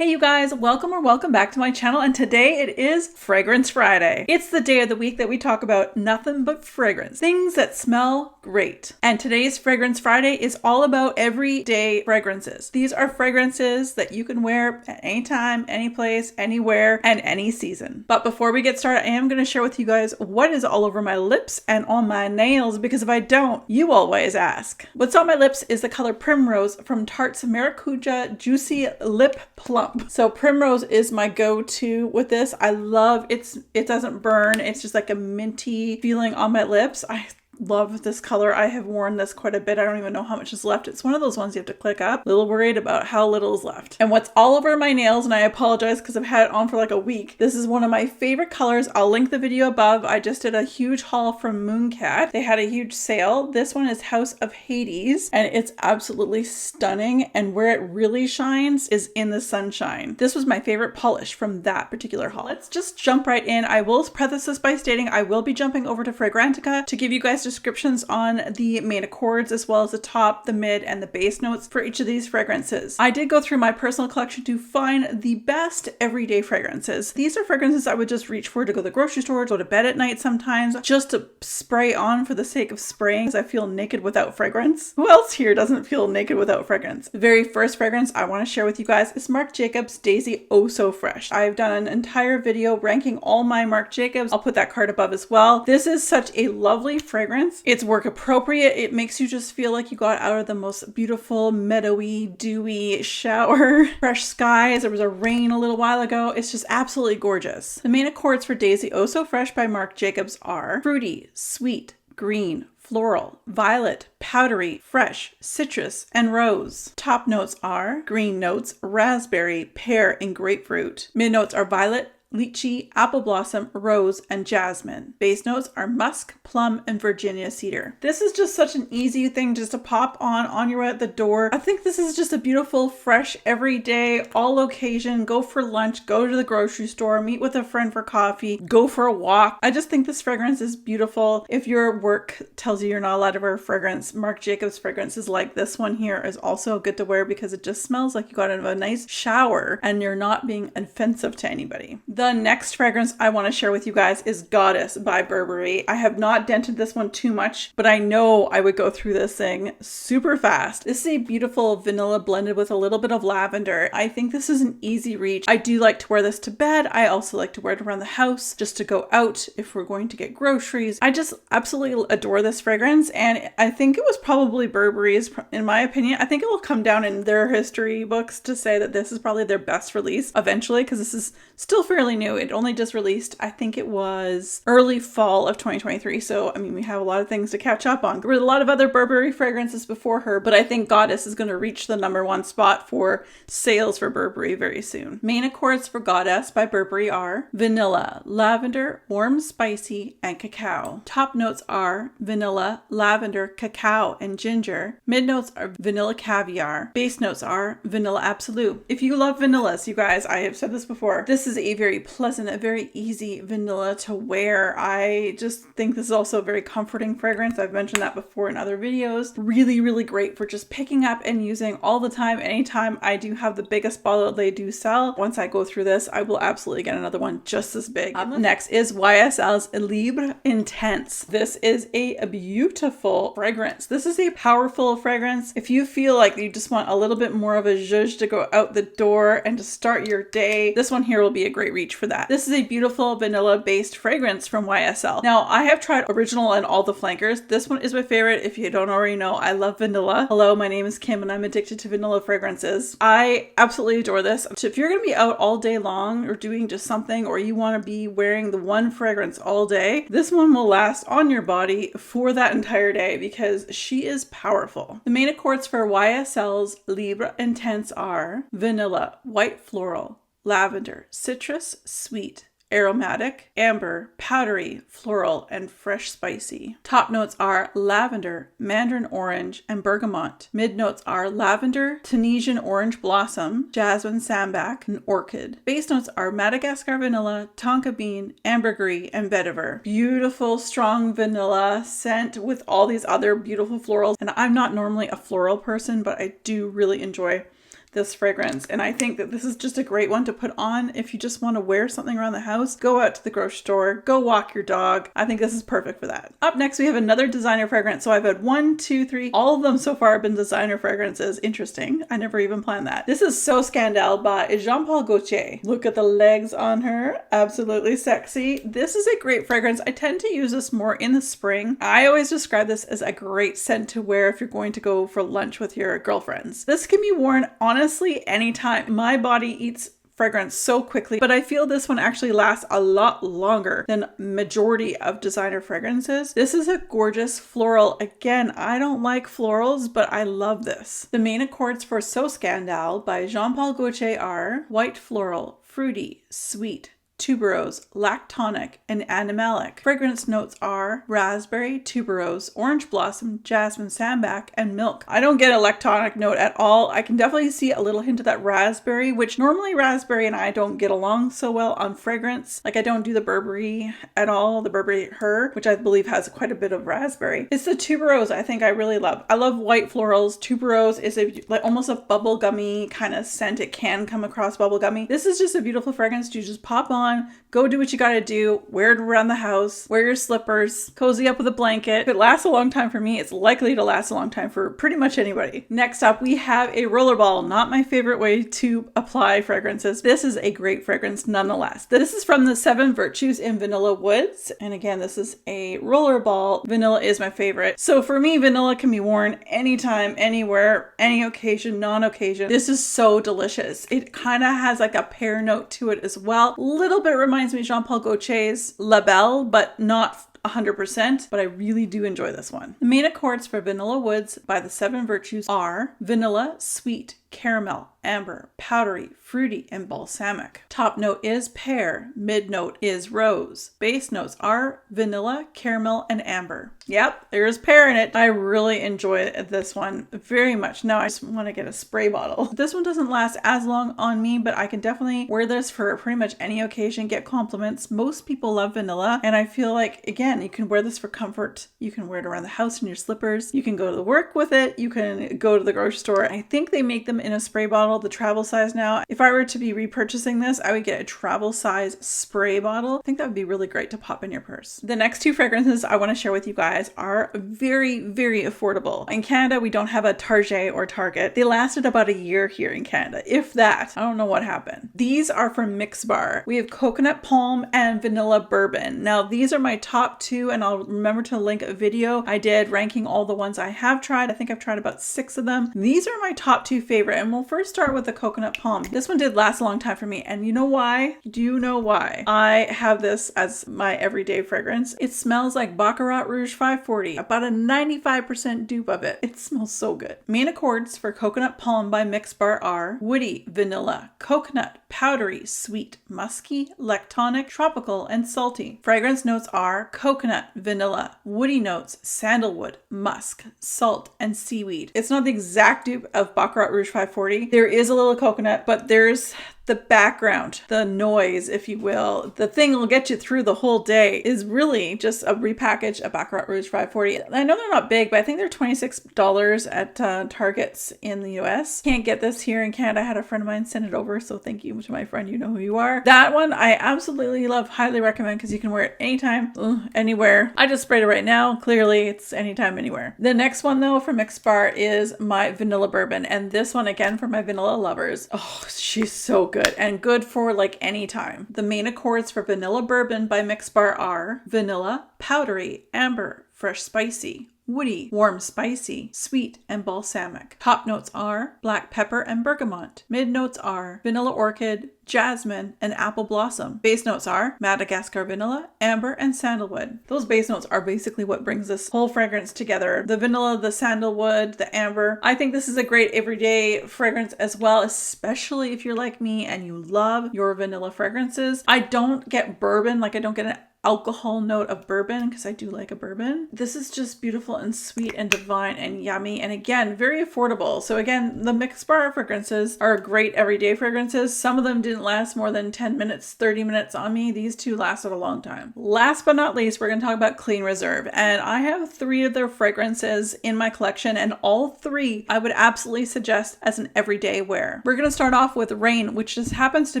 Hey you guys, welcome back to my channel, and today it is Fragrance Friday. It's the day of the week that we talk about nothing but fragrance, things that smell great. And today's Fragrance Friday is all about everyday fragrances. These are fragrances that you can wear at any time, any place, anywhere, and any season. But before we get started, I am going to share with you guys what is all over my lips and on my nails, because if I don't, you always ask. What's on my lips is the color Primrose from Tarte's Maracuja Juicy Lip Plump. So Primrose is my go-to with this. I love it doesn't burn. It's just like a minty feeling on my lips. I love this color. I have worn this quite a bit. I don't even know how much is left. It's one of those ones you have to click up. A little worried about how little is left. And what's all over my nails, and I apologize because I've had it on for like a week. This is one of my favorite colors. I'll link the video above. I just did a huge haul from Mooncat. They had a huge sale. This one is House of Hades, and it's absolutely stunning. And where it really shines is in the sunshine. This was my favorite polish from that particular haul. Let's just jump right in. I will preface this by stating I will be jumping over to Fragrantica to give you guys descriptions on the main accords, as well as the top, the mid, and the base notes for each of these fragrances. I did go through my personal collection to find the best everyday fragrances. These are fragrances I would just reach for to go to the grocery store, go to bed at night sometimes, just to spray on for the sake of spraying, because I feel naked without fragrance. Who else here doesn't feel naked without fragrance? The very first fragrance I want to share with you guys is Marc Jacobs Daisy Oh So Fresh. I've done an entire video ranking all my Marc Jacobs. I'll put that card above as well. This is such a lovely fragrance. It's work appropriate. It makes you just feel like you got out of the most beautiful, meadowy, dewy shower. Fresh skies. There was a rain a little while ago. It's just absolutely gorgeous. The main accords for Daisy Oh So Fresh by Marc Jacobs are fruity, sweet, green, floral, violet, powdery, fresh, citrus, and rose. Top notes are green notes, raspberry, pear, and grapefruit. Mid notes are violet, lychee, apple blossom, rose, and jasmine. Base notes are musk, plum, and Virginia cedar. This is just such an easy thing just to pop on your way out the door. I think this is just a beautiful, fresh, everyday, all occasion, go for lunch, go to the grocery store, meet with a friend for coffee, go for a walk. I just think this fragrance is beautiful. If your work tells you you're not allowed to wear fragrance, Marc Jacobs fragrances like this one here is also good to wear because it just smells like you got out of a nice shower and you're not being offensive to anybody. The next fragrance I want to share with you guys is Goddess by Burberry. I have not dented this one too much, but I know I would go through this thing super fast. This is a beautiful vanilla blended with a little bit of lavender. I think this is an easy reach. I do like to wear this to bed. I also like to wear it around the house just to go out if we're going to get groceries. I just absolutely adore this fragrance, and I think it was probably Burberry's, in my opinion. I think it will come down in their history books to say that this is probably their best release eventually, because this is still fairly new. It only just released, I think it was early fall of 2023. So, I mean, we have a lot of things to catch up on. There were a lot of other Burberry fragrances before her, but I think Goddess is going to reach the #1 spot for sales for Burberry very soon. Main accords for Goddess by Burberry are vanilla, lavender, warm, spicy, and cacao. Top notes are vanilla, lavender, cacao, and ginger. Mid notes are vanilla caviar. Base notes are vanilla absolute. If you love vanillas, you guys, I have said this before, this is a very pleasant, a very easy vanilla to wear. I just think this is also a very comforting fragrance. I've mentioned that before in other videos. Really, really great for just picking up and using all the time, anytime. I do have the biggest bottle that they do sell. Once I go through this, I will absolutely get another one just as big. Next is YSL's Libre Intense. This is a beautiful fragrance. This is a powerful fragrance. If you feel like you just want a little bit more of a zhuzh to go out the door and to start your day, this one here will be a great reach for that. This is a beautiful vanilla based fragrance from YSL. Now, I have tried original and all the flankers. This one is my favorite. If you don't already know, I love vanilla. Hello, my name is Kim and I'm addicted to vanilla fragrances. I absolutely adore this. So if you're going to be out all day long or doing just something, or you want to be wearing the one fragrance all day, this one will last on your body for that entire day because she is powerful. The main accords for YSL's Libre Intense are vanilla, white floral, lavender, citrus, sweet, aromatic, amber, powdery, floral, and fresh spicy. Top notes are lavender, mandarin orange, and bergamot. Mid notes are lavender, Tunisian orange blossom, jasmine sambac, and orchid. Base notes are Madagascar vanilla, tonka bean, ambergris, and vetiver. Beautiful, strong vanilla scent with all these other beautiful florals. And I'm not normally a floral person, but I do really enjoy this fragrance. And I think that this is just a great one to put on if you just want to wear something around the house, go out to the grocery store, go walk your dog. I think this is perfect for that. Up next, we have another designer fragrance. So I've had 1, 2, 3, all of them so far have been designer fragrances. Interesting. I never even planned that. This is So Scandal by Jean-Paul Gaultier. Look at the legs on her. Absolutely sexy. This is a great fragrance. I tend to use this more in the spring. I always describe this as a great scent to wear if you're going to go for lunch with your girlfriends. This can be worn honestly anytime. My body eats fragrance so quickly, but I feel this one actually lasts a lot longer than majority of designer fragrances. This is a gorgeous floral. Again, I don't like florals, but I love this. The main accords for So Scandal by Jean-Paul Gaultier are white floral, fruity, sweet, tuberose, lactonic, and animalic. Fragrance notes are raspberry, tuberose, orange blossom, jasmine, sambac, and milk. I don't get a lactonic note at all. I can definitely see a little hint of that raspberry, which normally raspberry and I don't get along so well on fragrance. Like I don't do the Burberry at all, the Burberry Her, which I believe has quite a bit of raspberry. It's the tuberose I think I really love. I love white florals. Tuberose is almost a bubblegummy kind of scent. It can come across bubblegummy. This is just a beautiful fragrance to just pop on, go do what you gotta do, wear it around the house, wear your slippers, cozy up with a blanket. If it lasts a long time for me, it's likely to last a long time for pretty much anybody. Next up, we have a rollerball. Not my favorite way to apply fragrances. This is a great fragrance nonetheless. This is from the 7 Virtues in Vanilla Woods. And again, this is a rollerball. Vanilla is my favorite. So for me, vanilla can be worn anytime, anywhere, any occasion, non-occasion. This is so delicious. It kind of has like a pear note to it as well. Little bit reminds me of Jean-Paul Gaultier's La Belle, but not 100%, but I really do enjoy this one. The main accords for Vanilla Woods by the 7 Virtues are vanilla, sweet, caramel, amber, powdery, fruity, and balsamic. Top note is pear, mid note is rose. Base notes are vanilla, caramel, and amber. Yep, there's pear in it. I really enjoy this one very much. Now I just want to get a spray bottle. This one doesn't last as long on me, but I can definitely wear this for pretty much any occasion, get compliments. Most people love vanilla, and I feel like, again, you can wear this for comfort. You can wear it around the house in your slippers. You can go to work with it. You can go to the grocery store. I think they make them in a spray bottle, the travel size now. If I were to be repurchasing this, I would get a travel size spray bottle. I think that would be really great to pop in your purse. The next 2 fragrances I want to share with you guys are very, very affordable. In Canada, we don't have a Target or Target. They lasted about a year here in Canada, if that. I don't know what happened. These are from Mix Bar. We have coconut palm and vanilla bourbon. Now, these are my top 2, and I'll remember to link a video I did ranking all the ones I have tried. I think I've tried about 6 of them. These are my top 2 favorite, and we'll first start with the coconut palm. This one did last a long time for me, and you know why? Do you know why? I have this as my everyday fragrance. It smells like Baccarat Rouge 540, about a 95% dupe of it. It smells so good. Main accords for coconut palm by Mix Bar are woody, vanilla, coconut, powdery, sweet, musky, lactonic, tropical, and salty. Fragrance notes are coconut, vanilla, woody notes, sandalwood, musk, salt, and seaweed. It's not the exact dupe of Baccarat Rouge 540. There is a little coconut, but there's the background, the noise, if you will, the thing will get you through the whole day is really just a repackage of Baccarat Rouge 540. I know they're not big, but I think they're $26 at Targets in the US. Can't get this here in Canada. I had a friend of mine send it over, so thank you to my friend. You know who you are. That one I absolutely love, highly recommend, because you can wear it anytime, anywhere. I just sprayed it right now. Clearly, it's anytime, anywhere. The next one, though, from Mix Bar is my vanilla bourbon, and this one again for my vanilla lovers. Oh, she's so good. And good for like any time. The main accords for vanilla bourbon by Mix Bar are vanilla, powdery, amber, fresh spicy, woody, warm spicy, sweet, and balsamic. Top notes are black pepper and bergamot. Mid notes are vanilla orchid, jasmine, and apple blossom. Base notes are Madagascar vanilla, amber, and sandalwood. Those base notes are basically what brings this whole fragrance together. The vanilla, the sandalwood, the amber. I think this is a great everyday fragrance as well, especially if you're like me and you love your vanilla fragrances. I don't get bourbon, like I don't get alcohol note of bourbon because I do like a bourbon. This is just beautiful and sweet and divine and yummy. And again, very affordable. So again, the mixed bar fragrances are great everyday fragrances. Some of them didn't last more than 10 minutes, 30 minutes on me. These two lasted a long time. Last but not least, we're going to talk about Clean Reserve. And I have 3 of their fragrances in my collection, and all 3 I would absolutely suggest as an everyday wear. We're going to start off with Rain, which just happens to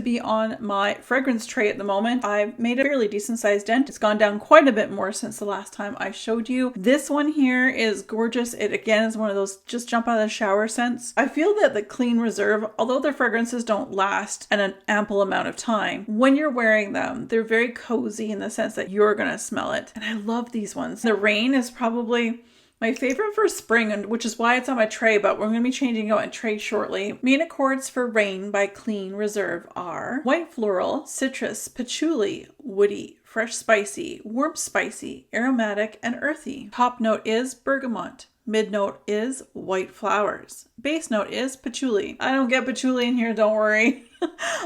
be on my fragrance tray at the moment. I've made a fairly decent sized dent. It's gone down quite a bit more since the last time I showed you. This one here is gorgeous. It again is one of those just jump out of the shower scents. I feel that the Clean Reserve, although their fragrances don't last an ample amount of time, when you're wearing them, they're very cozy in the sense that you're going to smell it. And I love these ones. The Rain is probably my favorite for spring, and which is why it's on my tray, but we're going to be changing out a tray shortly. Main accords for Rain by Clean Reserve are white floral, citrus, patchouli, woody, fresh spicy, warm spicy, aromatic, and earthy. Top note is bergamot. Mid note is white flowers. Base note is patchouli. I don't get patchouli in here, don't worry.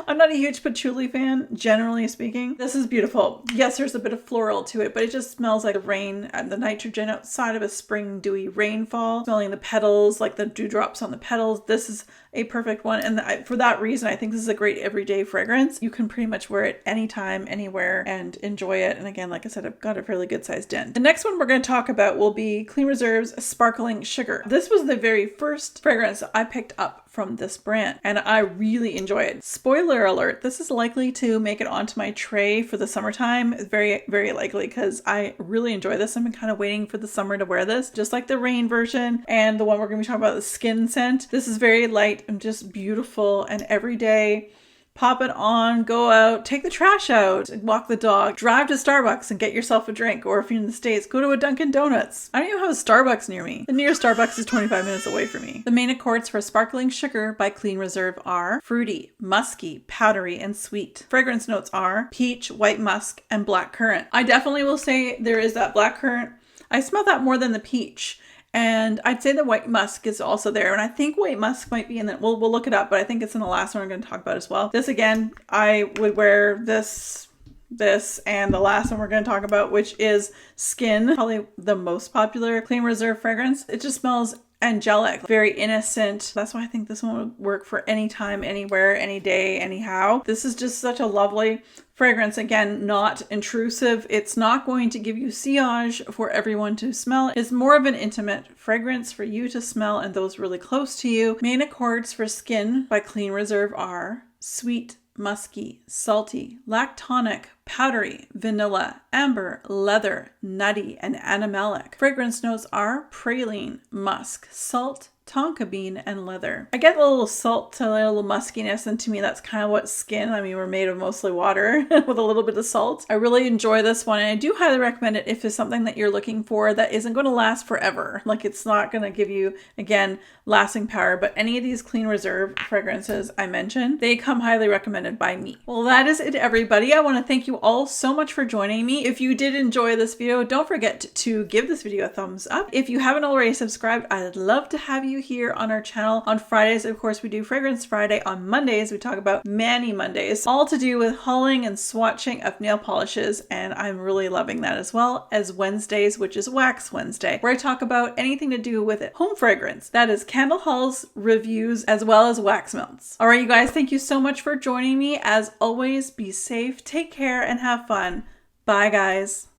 I'm not a huge patchouli fan, generally speaking. This is beautiful. Yes, there's a bit of floral to it, but it just smells like rain and the nitrogen outside of a spring dewy rainfall. Smelling the petals, like the dewdrops on the petals. This is a perfect one. And for that reason, I think this is a great everyday fragrance. You can pretty much wear it anytime, anywhere, and enjoy it. And again, like I said, I've got a fairly good sized dent. The next one we're going to talk about will be Clean Reserve's Sparkling Sugar. This was the very first fragrance I picked up from this brand, and I really enjoy it. Spoiler alert, this is likely to make it onto my tray for the summertime. Very, very likely, because I really enjoy this. I've been kind of waiting for the summer to wear this, just like the Rain version and the one we're going to be talking about, the Skin scent. This is very light and just beautiful and everyday. Pop it on, go out, take the trash out, walk the dog, drive to Starbucks and get yourself a drink. Or if you're in the States, go to a Dunkin' Donuts. I don't even have a Starbucks near me. The nearest Starbucks is 25 minutes away from me. The main accords for Sparkling Sugar by Clean Reserve are fruity, musky, powdery, and sweet. Fragrance notes are peach, white musk, and black currant. I definitely will say there is that black currant. I smell that more than the peach. And I'd say the white musk is also there. And I think white musk might be in that. We'll look it up, but I think it's in the last one I'm going to talk about as well. This again, I would wear this, and the last one we're going to talk about, which is Skin, probably the most popular Clean Reserve fragrance. It just smells angelic, very innocent. That's why I think this one would work for any time, anywhere, any day, anyhow. This is just such a lovely fragrance. Again, not intrusive. It's not going to give you sillage for everyone to smell. It's more of an intimate fragrance for you to smell and those really close to you. Main accords for Skin by Clean Reserve are sweet, musky, salty, lactonic, powdery, vanilla, amber, leather, nutty, and animalic. Fragrance notes are praline, musk, salt, tonka bean, and leather. I get a little salt to a little muskiness, and to me that's kind of what Skin, I mean, we're made of mostly water with a little bit of salt. I really enjoy this one, and I do highly recommend it if it's something that you're looking for that isn't going to last forever. Like, it's not going to give you, again, lasting power, but any of these Clean Reserve fragrances I mentioned, they come highly recommended by me. Well, that is it, everybody. I want to thank you all so much for joining me. If you did enjoy this video, don't forget to give this video a thumbs up. If you haven't already subscribed, I'd love to have you here on our channel. On Fridays, of course, we do Fragrance Friday. On Mondays, we talk about Mani Mondays, all to do with hauling and swatching of nail polishes, and I'm really loving that, as well as Wednesdays, which is Wax Wednesday, where I talk about anything to do with home fragrance. That is candle hauls, reviews, as well as wax melts. All right, you guys, thank you so much for joining me. As always, be safe, take care, and have fun. Bye, guys.